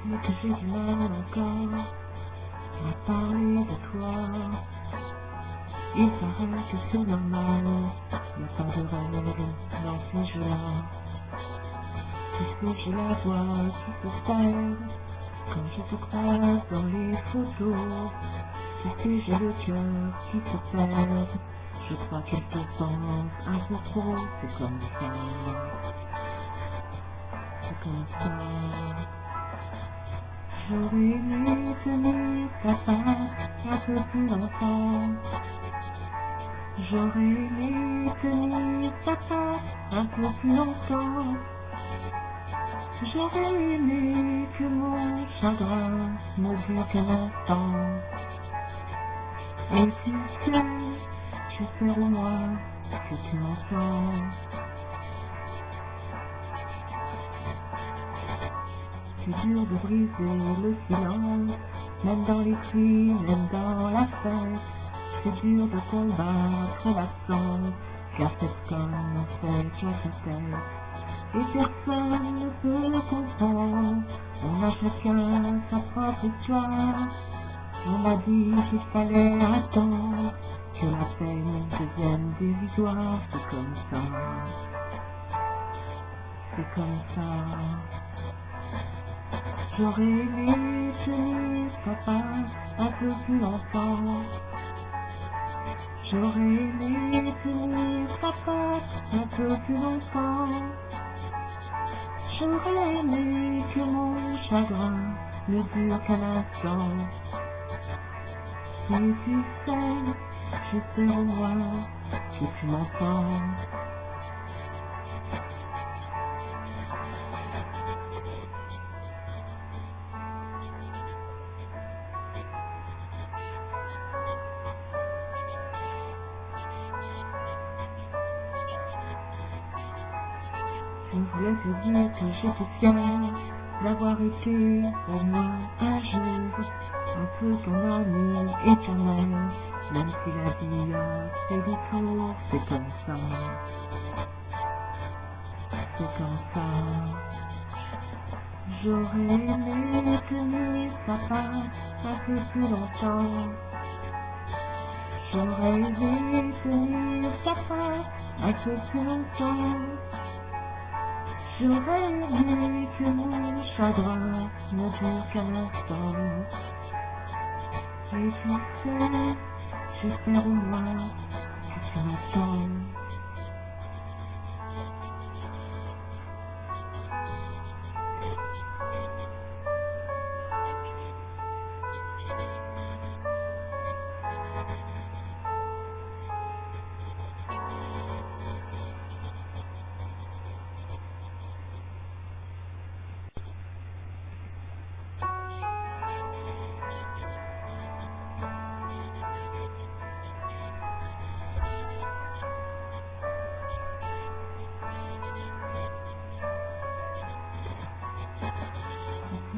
Mais que j'ai du mal encore à parler de toi. Il paraît que c'est normal, il n'y a pas de règle dans ces jeux-là. Puisque j'ai la voix qui se serre quand je te croise dans les photos. Puisque j'ai le cœur qui se perd, je crois qu'elle te pense un peu trop. C'est comme ça, c'est comme ça. J'aurais aimé tenir ta patte un peu plus longtemps. J'aurais aimé tenir ta patte un peu plus longtemps. J'aurais aimé que mon chagrin ne dure qu'un instant. Et tu sais, j'espère au moins que tu m'entends. C'est dur de briser le silence, même dans les cris, même dans la fête. C'est dur de combattre l'absence, car cette conne fait qu'à sa tête. Et personne ne peut comprendre, on a chacun sa propre histoire. On m'a dit qu'il fallait attendre que la peine devienne dérisoire. C'est comme ça, c'est comme ça. J'aurais aimé tenir ta patte un peu plus longtemps. J'aurais aimé tenir ta patte un peu plus longtemps. J'aurais aimé que mon chagrin ne dure qu'un instant. Et tu sais, j'espère au moins que tu m'entends. Je voulais te dire que j'étais fière d'avoir été au moins un jour un peu ton ami éternel, même si la vie a fait des tours. C'est comme ça, c'est comme ça. J'aurais aimé tenir ta patte un peu plus longtemps. J'aurais aimé tenir ta patte un peu plus longtemps. J'aurais aimé que mon chagrin ne dure qu'un instant. Et tu sais, j'espère au moins que tu m'entends.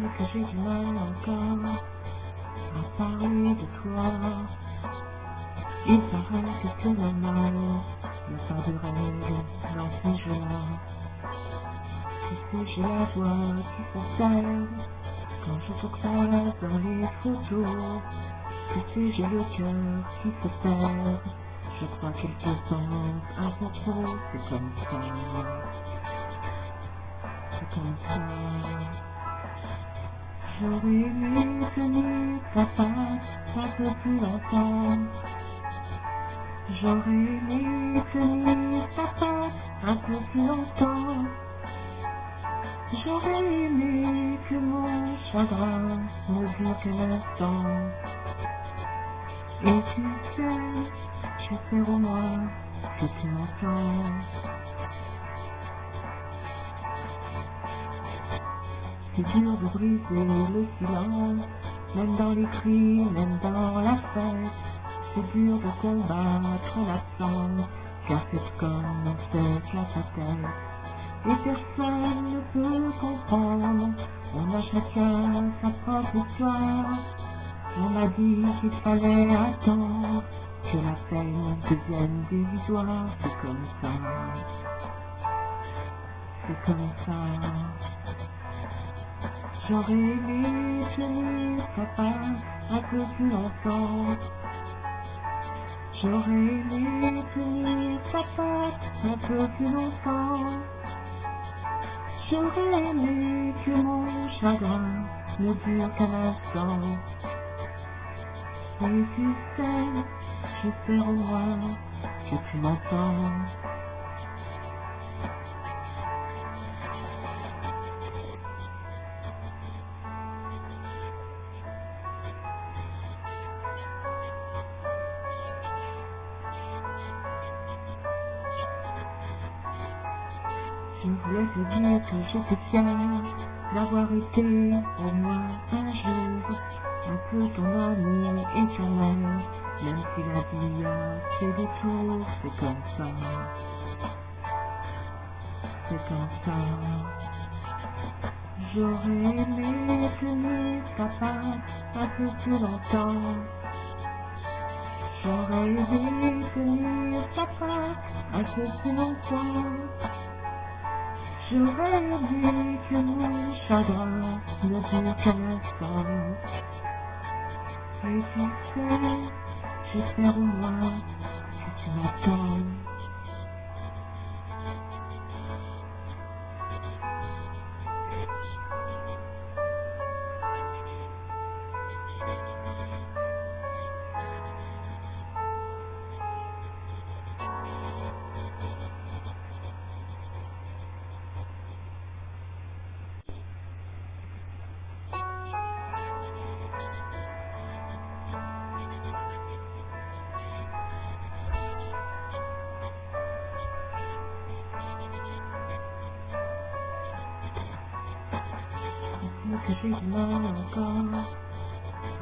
Mais que j'ai du mal encore à parler de toi. Il paraît que c'est normal, il n'y a pas de règle dans ces jeux-là. Puisque j'ai la voix qui se serre quand je te croise dans les photos. Puisque j'ai le cœur qui se perd, je crois qu'elle te pense un peu trop. C'est comme ça, c'est comme ça. J'aurais aimé tenir ta patte un peu plus longtemps. J'aurais aimé tenir ta patte un peu plus longtemps. J'aurais aimé que mon chagrin ne dure qu'un instant. Et tu sais, j'espère au moins que tu m'entends. C'est dur de briser le silence, même dans les cris, même dans la fête. C'est dur de combattre l'absence, car cette conne fait qu'à sa tête. Et personne ne peut comprendre, on a chacun sa propre histoire. On m'a dit qu'il fallait attendre que la peine devienne dérisoire. C'est comme ça, c'est comme ça. J'aurais aimé tenir sa part un peu plus longtemps. J'aurais aimé tenir sa patte un peu plus longtemps. J'aurais aimé que mon chagrin ne dure qu'un instant. Et tu sais, j'espère au moins que tu m'entends. Je voulais te dire que j'étais fier d'avoir été au moins un jour un peu ton ami éternel, même si la vie a ses détours, c'est comme ça, c'est comme ça. J'aurais aimé tenir ta patte un peu plus longtemps. J'aurais aimé tenir ta patte un peu plus longtemps. J'aurais aimé que mon chagrin ne dure qu'un instant. Et tu sais, j'espère au moins que tu m'attends. Que j'ai du mal encore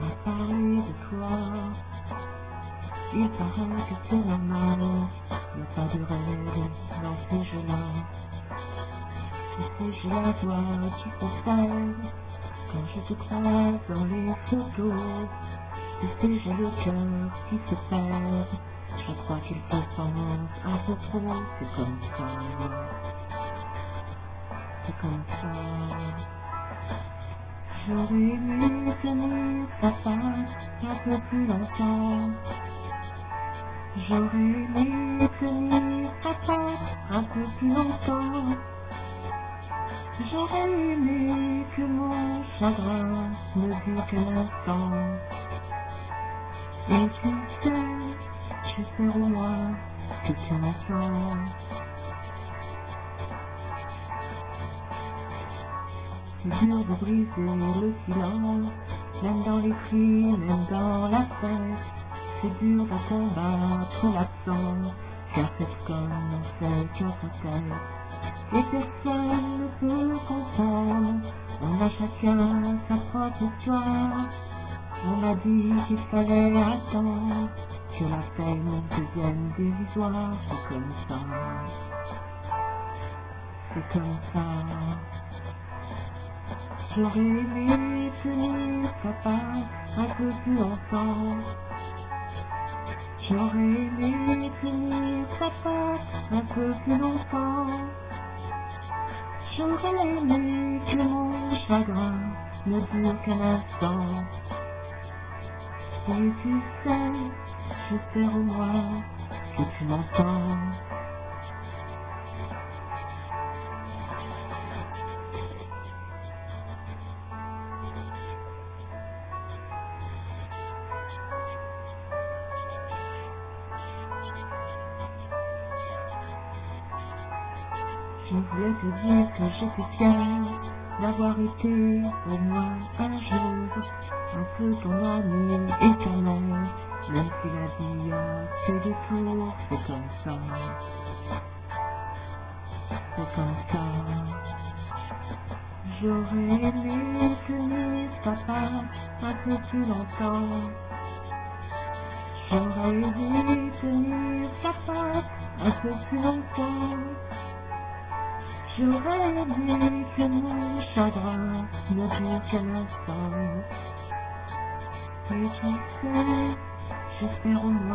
à parler de toi. Il paraît que c'est normal, il n'y a pas de règle dans ces jeux-là. Et ces jeux-là, toi, tu préfères quand je te croise dans les photos. Tu sais, j'ai le cœur qui se perd. Je crois qu'il se pense un peu trop. C'est comme ça, c'est comme ça. J'aurais aimé tenir sa patte un peu plus longtemps. J'aurais aimé tenir sa patte un peu plus longtemps. J'aurais aimé que mon chagrin ne dure qu'un instant. Et tu sais, j'espère au moins que tu m'entends. C'est dur de briser le silence, même dans les cris, même dans la fête. C'est dur de combattre l'absence, car cette conne fait qu'à sa tête. Et personne ne peut comprendre, on a chacun sa propre histoire. On m'a dit qu'il fallait attendre que la peine devienne dérisoire. C'est comme ça, c'est comme ça. J'aurais aimé tenir sa patte un peu plus longtemps. J'aurais aimé tenir sa patte un peu plus longtemps. J'aurais aimé que mon chagrin ne dure qu'un instant. Et tu sais, j'espère au moins que tu m'entends. Je voulais te dire que j'étais fier d'avoir été au moins un jour un peu ton ami éternel, même si la vie a ses détours, c'est comme ça, c'est comme ça. J'aurais aimé tenir ta patte un peu plus longtemps. J'aurais aimé tenir ta patte un peu plus longtemps. J'aurais aimé que mon chagrin ne dure qu'un instant. Et tu sais, j'espère au moins